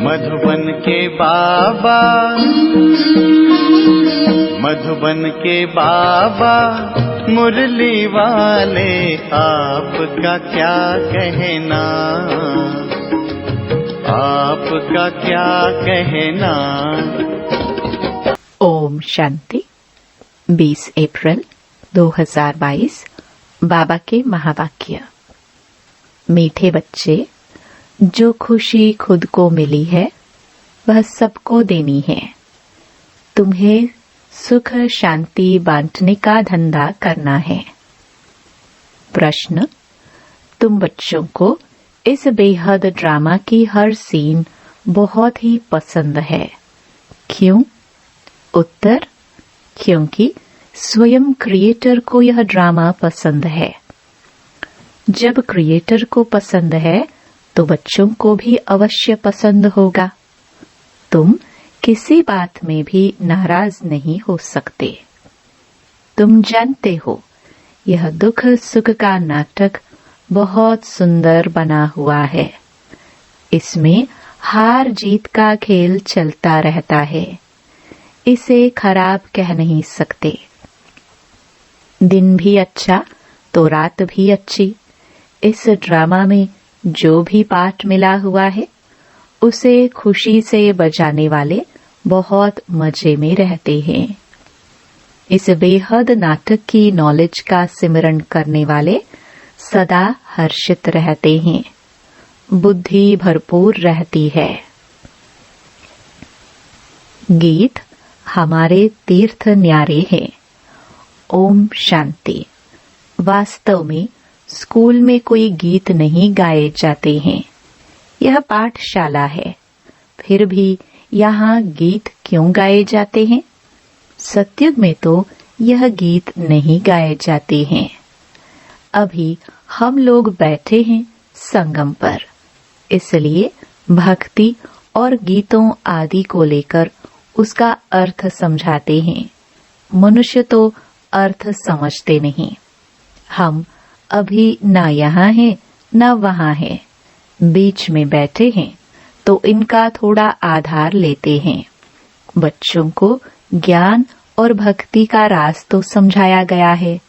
मधुबन के बाबा, मधुबन के बाबा मुरली वाले, आपका क्या कहना, आपका क्या कहना। ओम शांति। 20 अप्रैल 2022 बाबा के महावाक्य। मीठे बच्चे, जो खुशी खुद को मिली है वह सबको देनी है। तुम्हें सुख शांति बांटने का धंधा करना है। प्रश्न, तुम बच्चों को इस बेहद ड्रामा की हर सीन बहुत ही पसंद है, क्यों? उत्तर, क्योंकि स्वयं क्रिएटर को यह ड्रामा पसंद है। जब क्रिएटर को पसंद है तो बच्चों को भी अवश्य पसंद होगा। तुम किसी बात में भी नाराज नहीं हो सकते। तुम जानते हो, यह दुख सुख का नाटक बहुत सुंदर बना हुआ है। इसमें हार जीत का खेल चलता रहता है। इसे खराब कह नहीं सकते। दिन भी अच्छा तो रात भी अच्छी। इस ड्रामा में जो भी पार्ट मिला हुआ है उसे खुशी से बजाने वाले बहुत मजे में रहते हैं। इस बेहद नाटक की नॉलेज का सिमरन करने वाले सदा हर्षित रहते हैं। बुद्धि भरपूर रहती है। गीत हमारे तीर्थ न्यारे हैं। ओम शांति। वास्तव में स्कूल में कोई गीत नहीं गाए जाते हैं। यह पाठशाला है, फिर भी यहाँ गीत क्यों गाए जाते हैं? सत्युग में तो यह गीत नहीं गाए जाते हैं। अभी हम लोग बैठे हैं संगम पर, इसलिए भक्ति और गीतों आदि को लेकर उसका अर्थ समझाते हैं। मनुष्य तो अर्थ समझते नहीं। हम अभी ना यहाँ हैं ना वहाँ हैं, बीच में बैठे हैं तो इनका थोड़ा आधार लेते हैं। बच्चों को ज्ञान और भक्ति का राज तो समझाया गया है।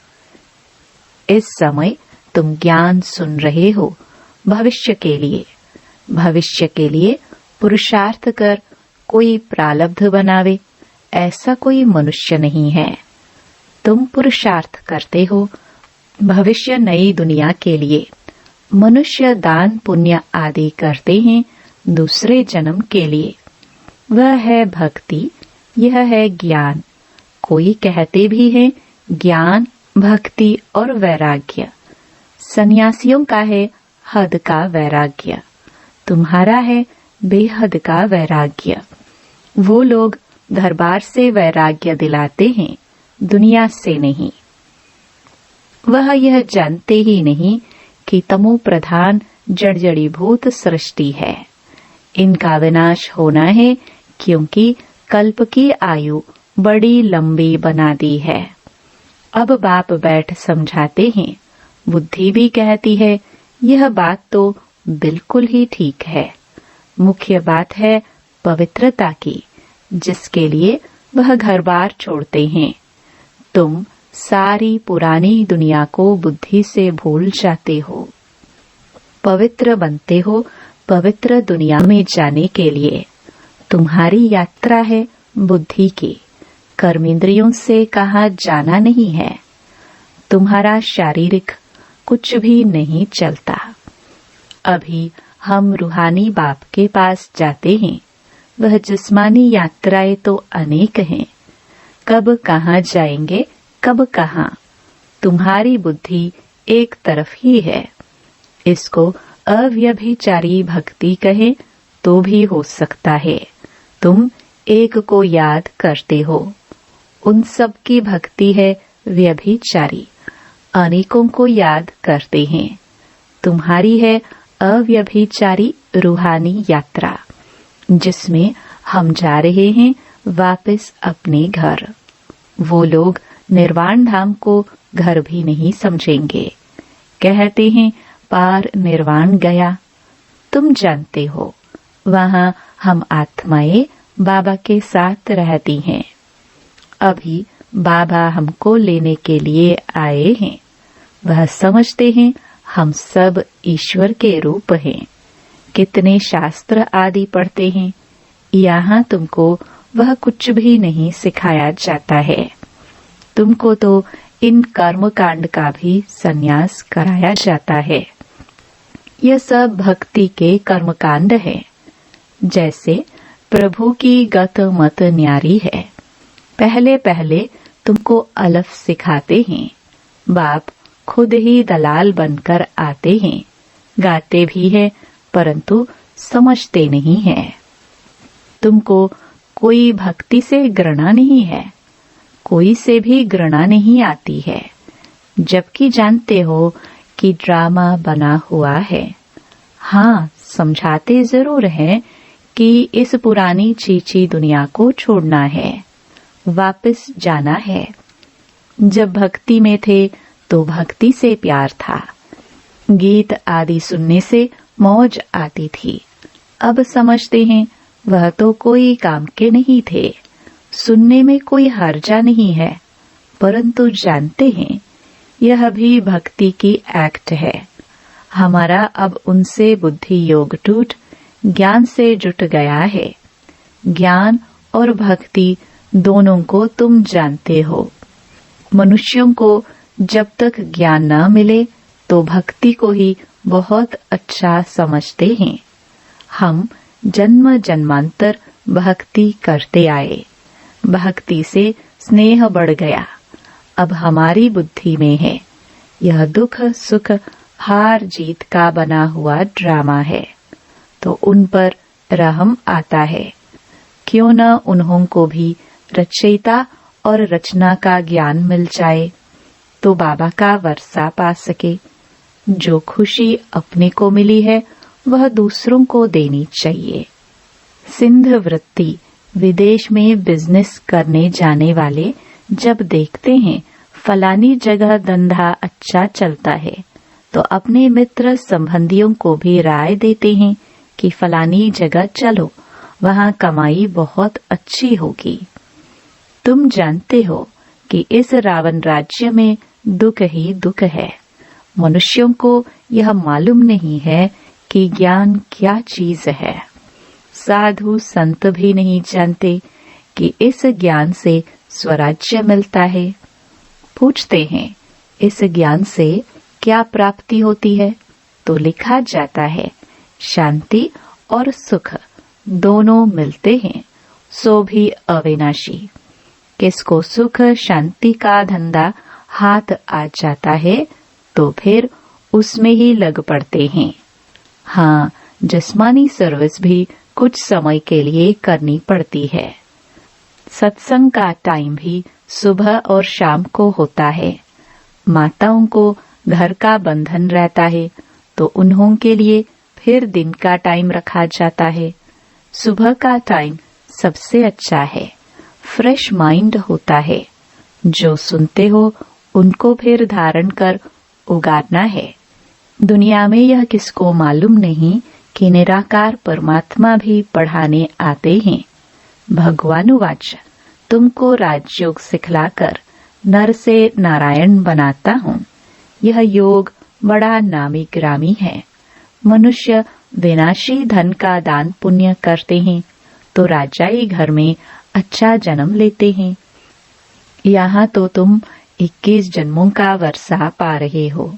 इस समय तुम ज्ञान सुन रहे हो भविष्य के लिए। भविष्य के लिए पुरुषार्थ कर कोई प्रारब्ध बनावे, ऐसा कोई मनुष्य नहीं है। तुम पुरुषार्थ करते हो भविष्य नई दुनिया के लिए। मनुष्य दान पुण्य आदि करते हैं दूसरे जन्म के लिए। वह है भक्ति, यह है ज्ञान। कोई कहते भी है ज्ञान, भक्ति और वैराग्य। सन्यासियों का है हद का वैराग्य, तुम्हारा है बेहद का वैराग्य। वो लोग दरबार से वैराग्य दिलाते हैं, दुनिया से नहीं। वह यह जानते ही नहीं कि तमो प्रधान जड़जड़ीभूत सृष्टि है। इनका विनाश होना है, क्योंकि कल्प की आयु बड़ी लंबी बना दी है। अब बाप बैठ समझाते हैं। बुद्धि भी कहती है यह बात तो बिल्कुल ही ठीक है। मुख्य बात है पवित्रता की, जिसके लिए वह घर बार छोड़ते हैं। तुम सारी पुरानी दुनिया को बुद्धि से भूल जाते हो। पवित्र बनते हो पवित्र दुनिया में जाने के लिए। तुम्हारी यात्रा है बुद्धि की, कर्मेंद्रियों से कहाँ जाना नहीं है। तुम्हारा शारीरिक कुछ भी नहीं चलता। अभी हम रूहानी बाप के पास जाते हैं। वह जिस्मानी यात्राएं तो अनेक हैं। कब कहाँ जाएंगे, कब कहाँ। तुम्हारी बुद्धि एक तरफ ही है। इसको अव्यभिचारी भक्ति कहे तो भी हो सकता है। तुम एक को याद करते हो, उन सब की भक्ति है व्यभिचारी। अनेकों को याद करते हैं। तुम्हारी है अव्यभिचारी रूहानी यात्रा, जिसमें हम जा रहे हैं वापस अपने घर। वो लोग निर्वाण धाम को घर भी नहीं समझेंगे। कहते हैं पार निर्वाण गया। तुम जानते हो वहाँ हम आत्माएं बाबा के साथ रहती हैं। अभी बाबा हमको लेने के लिए आए हैं। वह समझते हैं हम सब ईश्वर के रूप हैं। कितने शास्त्र आदि पढ़ते हैं, यहाँ तुमको वह कुछ भी नहीं सिखाया जाता है। तुमको तो इन कर्म कांड का भी संन्यास कराया जाता है। यह सब भक्ति के कर्म कांड है। जैसे प्रभु की गत मत न्यारी है। पहले पहले तुमको अलफ सिखाते हैं। बाप खुद ही दलाल बनकर आते हैं। गाते भी हैं परंतु समझते नहीं है। तुमको कोई भक्ति से घृणा नहीं है, कोई से भी घृणा नहीं आती है, जबकि जानते हो कि ड्रामा बना हुआ है। हाँ, समझाते जरूर हैं कि इस पुरानी चीची दुनिया को छोड़ना है, वापस जाना है। जब भक्ति में थे तो भक्ति से प्यार था, गीत आदि सुनने से मौज आती थी। अब समझते हैं वह तो कोई काम के नहीं थे, सुनने में कोई हर्जा नहीं है, परंतु जानते हैं यह भी भक्ति की एक्ट है। हमारा अब उनसे बुद्धि योग टूट ज्ञान से जुट गया है। ज्ञान और भक्ति दोनों को तुम जानते हो। मनुष्यों को जब तक ज्ञान न मिले तो भक्ति को ही बहुत अच्छा समझते हैं। हम जन्म जन्मांतर भक्ति करते आए, भक्ति से स्नेह बढ़ गया। अब हमारी बुद्धि में है यह दुख सुख हार जीत का बना हुआ ड्रामा है, तो उन पर रहम आता है। क्यों न उन्हों को भी रचयिता और रचना का ज्ञान मिल जाए तो बाबा का वर्षा पा सके। जो खुशी अपने को मिली है वह दूसरों को देनी चाहिए। सिंध वृत्ति विदेश में बिजनेस करने जाने वाले जब देखते हैं फलानी जगह धंधा अच्छा चलता है तो अपने मित्र संबंधियों को भी राय देते हैं कि फलानी जगह चलो, वहाँ कमाई बहुत अच्छी होगी। तुम जानते हो कि इस रावण राज्य में दुख ही दुख है। मनुष्यों को यह मालूम नहीं है कि ज्ञान क्या चीज है। साधु संत भी नहीं जानते कि इस ज्ञान से स्वराज्य मिलता है। पूछते हैं इस ज्ञान से क्या प्राप्ति होती है, तो लिखा जाता है शांति और सुख दोनों मिलते हैं, सो भी अविनाशी। किसको सुख शांति का धंधा हाथ आ जाता है तो फिर उसमें ही लग पड़ते हैं। हाँ, जिस्मानी सर्विस भी कुछ समय के लिए करनी पड़ती है। सत्संग का टाइम भी सुबह और शाम को होता है। माताओं को घर का बंधन रहता है तो उन्हों के लिए फिर दिन का टाइम रखा जाता है। सुबह का टाइम सबसे अच्छा है, फ्रेश माइंड होता है। जो सुनते हो उनको फिर धारण कर उगारना है। दुनिया में यह किसको मालूम नहीं कि निराकार परमात्मा भी पढ़ाने आते हैं। भगवानुवाच, तुमको राजयोग सिखलाकर नर से नारायण बनाता हूँ। यह योग बड़ा नामी ग्रामी है। मनुष्य विनाशी धन का दान पुण्य करते हैं तो राजाई घर में अच्छा जन्म लेते हैं। यहाँ तो तुम 21 जन्मों का वर्षा पा रहे हो।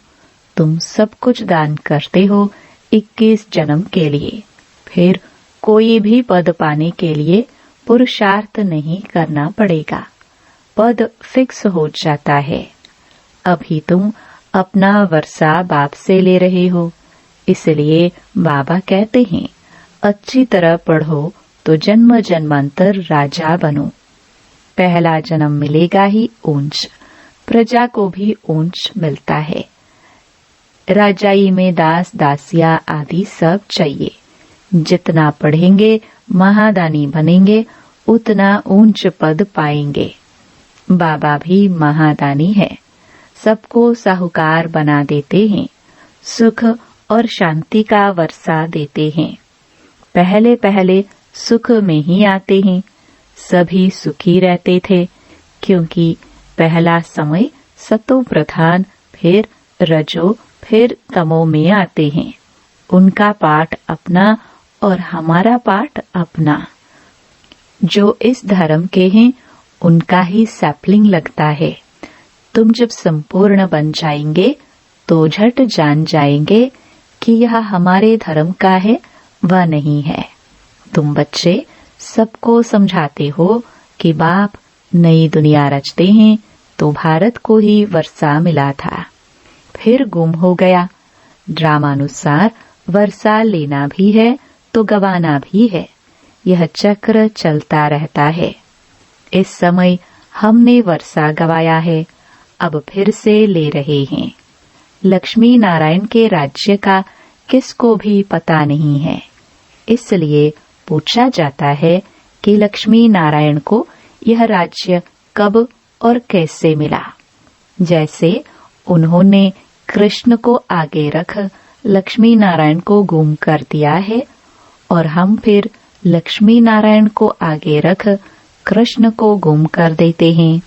तुम सब कुछ दान करते हो 21 जन्म के लिए। फिर कोई भी पद पाने के लिए पुरुषार्थ नहीं करना पड़ेगा, पद फिक्स हो जाता है। अभी तुम अपना वर्षा बाप से ले रहे हो, इसलिए बाबा कहते हैं अच्छी तरह पढ़ो तो जन्म जन्मांतर राजा बनो। पहला जन्म मिलेगा ही ऊंच, प्रजा को भी ऊंच मिलता है। राजाई में दास दासिया आदि सब चाहिए। जितना पढ़ेंगे महादानी बनेंगे उतना ऊंच पद पाएंगे। बाबा भी महादानी है, सबको साहूकार बना देते हैं, सुख और शांति का वर्षा देते हैं। पहले पहले सुख में ही आते हैं। सभी सुखी रहते थे, क्योंकि पहला समय सतो प्रधान, फिर रजो, फिर तमो में आते हैं। उनका पाठ अपना और हमारा पाठ अपना। जो इस धर्म के हैं उनका ही सैपलिंग लगता है। तुम जब संपूर्ण बन जाएंगे तो झट जान जाएंगे कि यह हमारे धर्म का है, वह नहीं है। तुम बच्चे सबको समझाते हो कि बाप नई दुनिया रचते हैं, तो भारत को ही वर्षा मिला था, फिर गुम हो गया। ड्रामानुसार वर्षा लेना भी है तो गवाना भी है। यह चक्र चलता रहता है। इस समय हमने वर्षा गवाया है, अब फिर से ले रहे हैं। लक्ष्मी नारायण के राज्य का किसको भी पता नहीं है, इसलिए पूछा जाता है कि लक्ष्मी नारायण को यह राज्य कब और कैसे मिला। जैसे उन्होंने कृष्ण को आगे रख लक्ष्मी नारायण को गुम कर दिया है, और हम फिर लक्ष्मी नारायण को आगे रख कृष्ण को गुम कर देते हैं।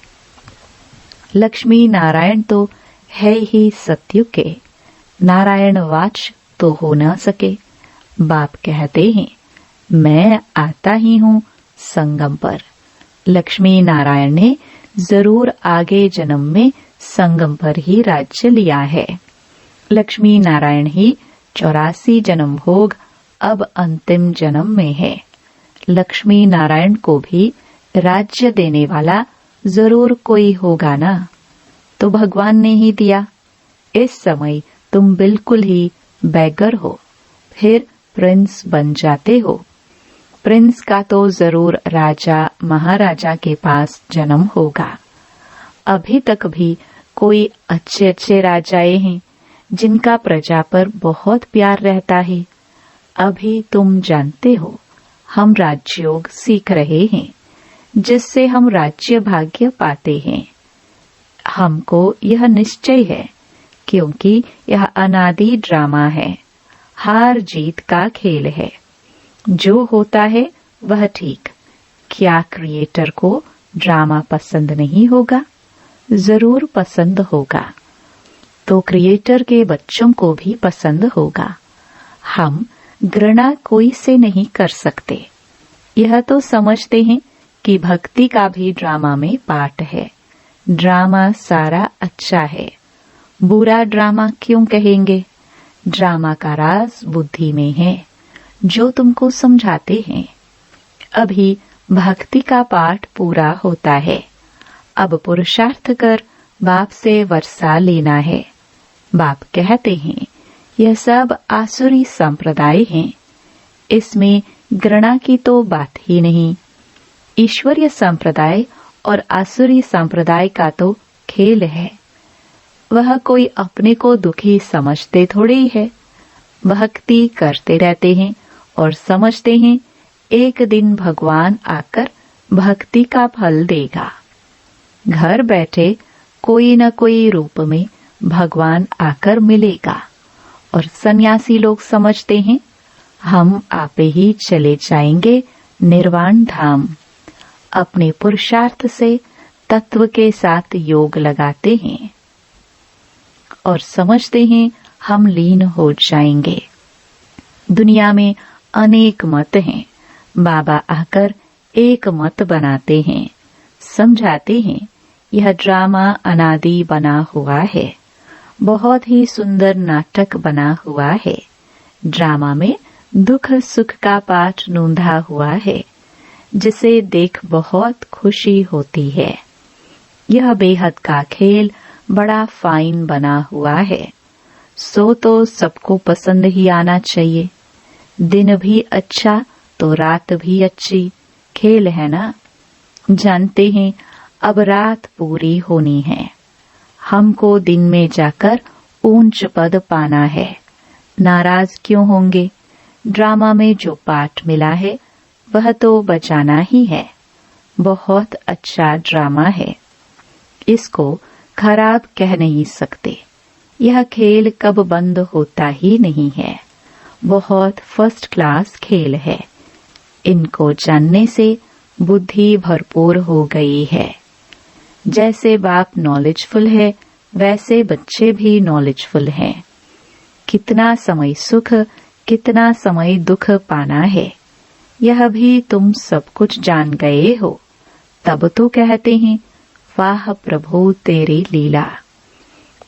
लक्ष्मी नारायण तो है ही सत्युग के, नारायण वाच तो हो न सके। बाप कहते हैं, मैं आता ही हूँ संगम पर। लक्ष्मी नारायण ने जरूर आगे जन्म में संगम पर ही राज्य लिया है। लक्ष्मी नारायण ही 84 जन्म भोग अब अंतिम जन्म में है। लक्ष्मी नारायण को भी राज्य देने वाला जरूर कोई होगा ना, तो भगवान ने ही दिया। इस समय तुम बिल्कुल ही बैगर हो, फिर प्रिंस बन जाते हो। प्रिंस का तो जरूर राजा महाराजा के पास जन्म होगा। अभी तक भी कोई अच्छे अच्छे राजाएं हैं जिनका प्रजा पर बहुत प्यार रहता है। अभी तुम जानते हो, हम राजयोग सीख रहे हैं, जिससे हम राज्य भाग्य पाते हैं। हमको यह निश्चय है, क्योंकि यह अनादि ड्रामा है, हार जीत का खेल है। जो होता है वह ठीक। क्या क्रिएटर को ड्रामा पसंद नहीं होगा? जरूर पसंद होगा। तो क्रिएटर के बच्चों को भी पसंद होगा। हम घृणा कोई से नहीं कर सकते। यह तो समझते हैं कि भक्ति का भी ड्रामा में पार्ट है। ड्रामा सारा अच्छा है, बुरा ड्रामा क्यों कहेंगे? ड्रामा का राज बुद्धि में है, जो तुमको समझाते हैं। अभी भक्ति का पाठ पूरा होता है। अब पुरुषार्थ कर बाप से वर्षा लेना है। बाप कहते हैं, यह सब आसुरी संप्रदाय हैं, इसमें घृणा की तो बात ही नहीं। ईश्वरीय संप्रदाय और आसुरी संप्रदाय का तो खेल है। वह कोई अपने को दुखी समझते थोड़े ही है। भक्ति करते रहते हैं और समझते हैं एक दिन भगवान आकर भक्ति का फल देगा। घर बैठे कोई न कोई रूप में भगवान आकर मिलेगा। और सन्यासी लोग समझते हैं हम आपे ही चले जाएंगे निर्वाण धाम। अपने पुरुषार्थ से तत्व के साथ योग लगाते हैं और समझते हैं हम लीन हो जाएंगे। दुनिया में अनेक मत हैं, बाबा आकर एक मत बनाते हैं, समझाते हैं यह ड्रामा अनादि बना हुआ है, बहुत ही सुंदर नाटक बना हुआ है। ड्रामा में दुख सुख का पाठ नोंधा हुआ है, जिसे देख बहुत खुशी होती है। यह बेहद का खेल बड़ा फाइन बना हुआ है, सो तो सबको पसंद ही आना चाहिए। दिन भी अच्छा तो रात भी अच्छी, खेल है ना। जानते हैं अब रात पूरी होनी है, हमको दिन में जाकर ऊंच पद पाना है। नाराज क्यों होंगे? ड्रामा में जो पाठ मिला है वह तो बचाना ही है। बहुत अच्छा ड्रामा है, इसको खराब कह नहीं सकते। यह खेल कब बंद होता ही नहीं है, बहुत फर्स्ट क्लास खेल है। इनको जानने से बुद्धि भरपूर हो गई है। जैसे बाप नॉलेजफुल है वैसे बच्चे भी नॉलेजफुल हैं। कितना समय सुख कितना समय दुख पाना है यह भी तुम सब कुछ जान गए हो, तब तो कहते हैं वाह प्रभु तेरी लीला।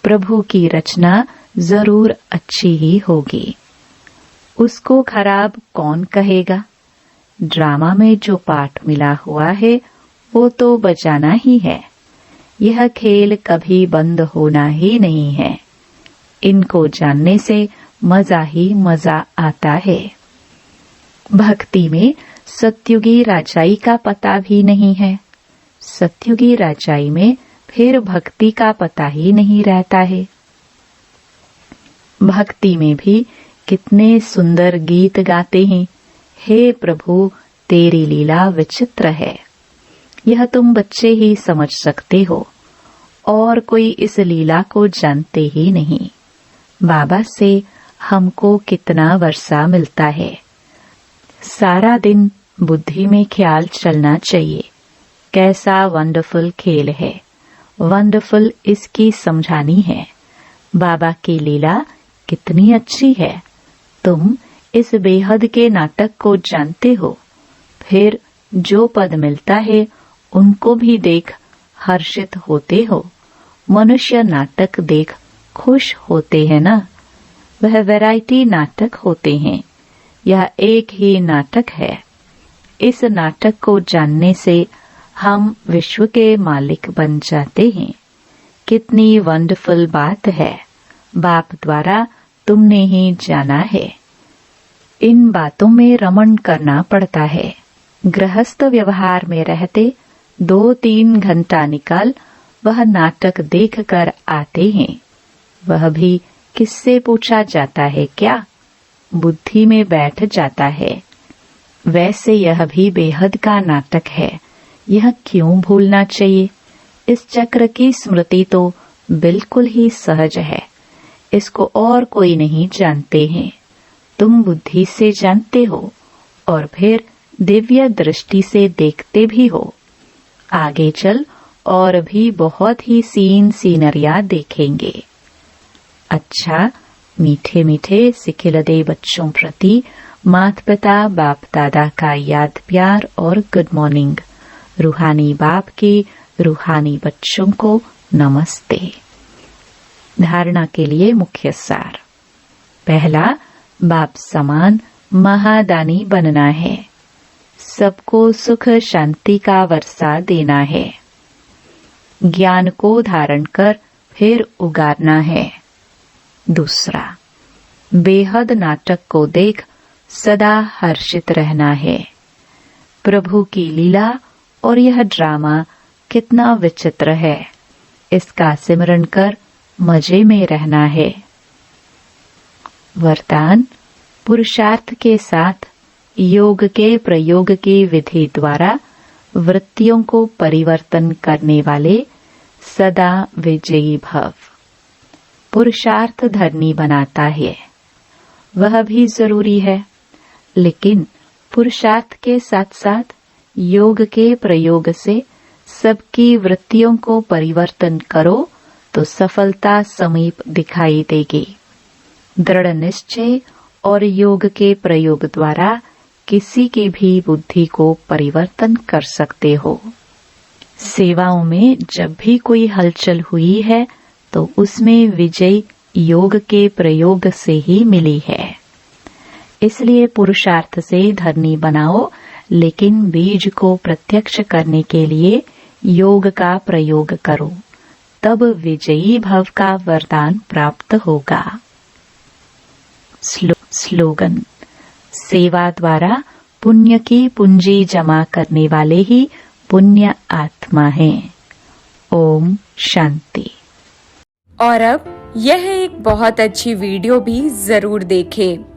प्रभु की रचना जरूर अच्छी ही होगी, उसको खराब कौन कहेगा। ड्रामा में जो पाठ मिला हुआ है वो तो बजाना ही है, यह खेल कभी बंद होना ही नहीं है। इनको जानने से मजा ही मजा आता है। भक्ति में सत्युगी राजाई का पता भी नहीं है, सत्युगी राजाई में फिर भक्ति का पता ही नहीं रहता है। भक्ति में भी कितने सुंदर गीत गाते हैं, हे प्रभु तेरी लीला विचित्र है। यह तुम बच्चे ही समझ सकते हो, और कोई इस लीला को जानते ही नहीं। बाबा से हमको कितना वर्षा मिलता है। सारा दिन बुद्धि में ख्याल चलना चाहिए कैसा वंडरफुल खेल है, वंडरफुल इसकी समझानी है। बाबा की लीला कितनी अच्छी है। तुम इस बेहद के नाटक को जानते हो, फिर जो पद मिलता है उनको भी देख हर्षित होते हो। मनुष्य नाटक देख खुश होते हैं ना, वह वैरायटी नाटक होते हैं, यह एक ही नाटक है। इस नाटक को जानने से हम विश्व के मालिक बन जाते हैं। कितनी वंडरफुल बात है, बाप द्वारा तुमने ही जाना है। इन बातों में रमण करना पड़ता है। गृहस्थ व्यवहार में रहते 2-3 घंटा निकाल वह नाटक देखकर आते हैं, वह भी किससे पूछा जाता है क्या, बुद्धि में बैठ जाता है। वैसे यह भी बेहद का नाटक है, यह क्यों भूलना चाहिए। इस चक्र की स्मृति तो बिल्कुल ही सहज है, इसको और कोई नहीं जानते हैं। तुम बुद्धि से जानते हो और फिर दिव्य दृष्टि से देखते भी हो। आगे चल और भी बहुत ही सीनरिया देखेंगे। अच्छा, मीठे मीठे सिखिलदे बच्चों प्रति माता पिता बाप दादा का याद प्यार और गुड मॉर्निंग। रूहानी बाप की रूहानी बच्चों को नमस्ते। धारणा के लिए मुख्य सार। पहला, बाप समान महादानी बनना है, सबको सुख शांति का वर्षा देना है, ज्ञान को धारण कर फिर उगारना है। दूसरा, बेहद नाटक को देख सदा हर्षित रहना है। प्रभु की लीला और यह ड्रामा कितना विचित्र है, इसका सिमरन कर मजे में रहना है। वरदान, पुरुषार्थ के साथ योग के प्रयोग की विधि द्वारा वृत्तियों को परिवर्तन करने वाले सदा विजयी भव। पुरुषार्थ धर्मी बनाता है, वह भी जरूरी है, लेकिन पुरुषार्थ के साथ साथ योग के प्रयोग से सबकी वृत्तियों को परिवर्तन करो तो सफलता समीप दिखाई देगी। दृढ़ निश्चय और योग के प्रयोग द्वारा किसी की भी बुद्धि को परिवर्तन कर सकते हो। सेवाओं में जब भी कोई हलचल हुई है तो उसमें विजय योग के प्रयोग से ही मिली है। इसलिए पुरुषार्थ से धर्मी बनाओ, लेकिन बीज को प्रत्यक्ष करने के लिए योग का प्रयोग करो, तब विजयी भव का वरदान प्राप्त होगा। स्लोगन, सेवा द्वारा पुण्य की पूंजी जमा करने वाले ही पुण्य आत्मा हैं। ओम शांति। और अब यह एक बहुत अच्छी वीडियो भी जरूर देखें।